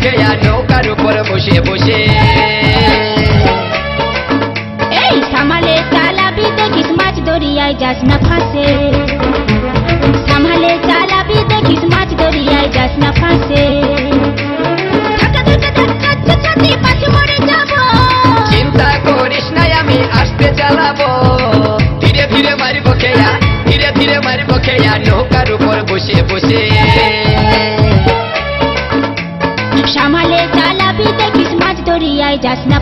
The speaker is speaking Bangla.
খেয়া নৌকার উপর বসে বসে। এই সামালে চালাবি দেখিস মাছ দরিয়ায় যাস না ফাঁসে, সামালে চালাবি দেখিস মাছ দরিয়ায় যাস না ফাঁসে। ধাক্কা ধাক্কা ধাক্কা ছাতি পাছে মরে যাব। চিন্তা করিস নাই আমি আস্তে চালাবো, ধীরে ধীরে মারিব খেয়া, ধীরে ধীরে মারিব খেয়া নৌকার উপর বসে বসে। সামালে চালাবি দেখিস মাছ দরিয়ায় যাস না